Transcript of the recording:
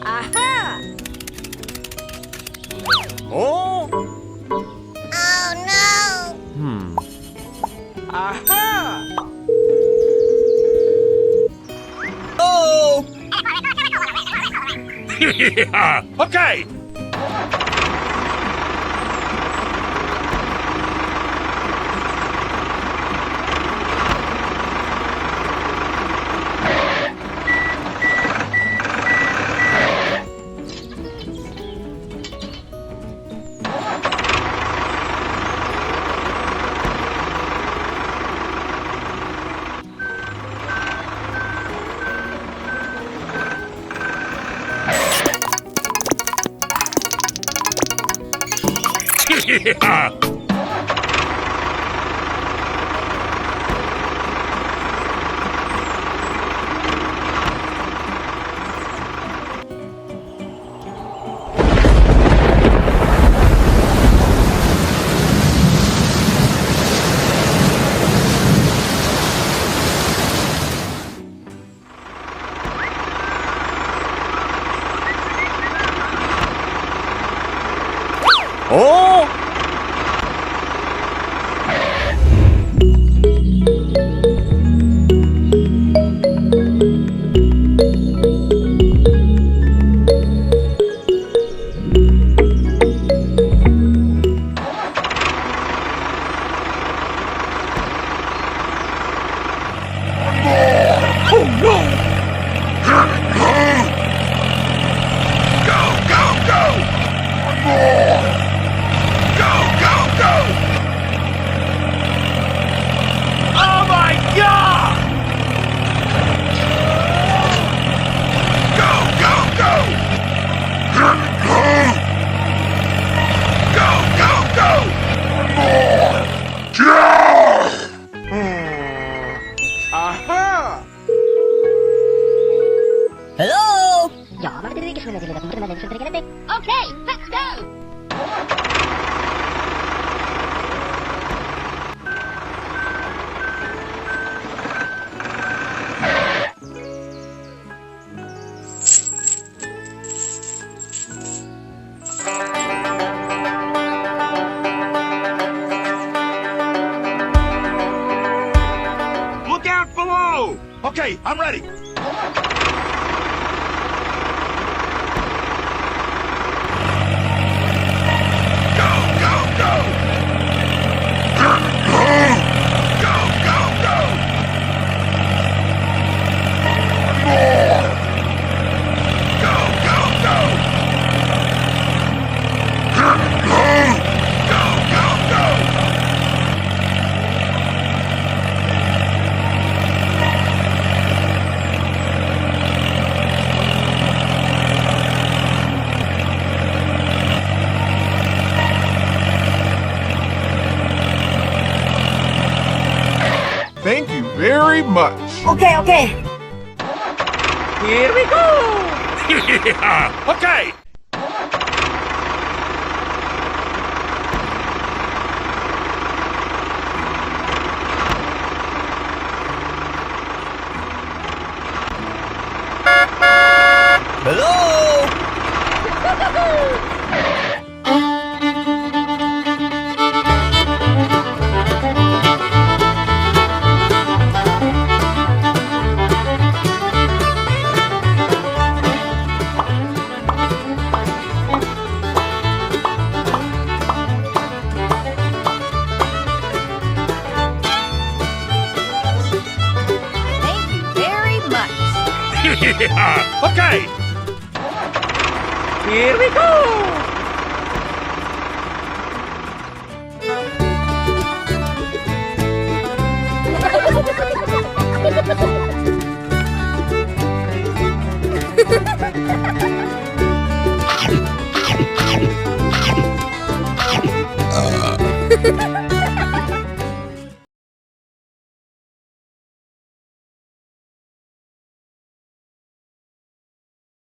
Aha! Oh! Oh no! Aha! Oh! Yeah! Okay! Yeah! Oh! Oh no! Go, go, go! One more! Go, go, go! Oh my God! Go, go, go! Go, go, go! One more! Aha! Hello? Okay, let's go! Look out below! Okay, I'm ready. Go, go, go! Go, go, go! One more! Go, go, go! Go, go, go! Thank you very much. Okay, okay. Here we go! Yeah! Okay! Hello? Thank you very much. Okay. Here we go! Ha ha ha!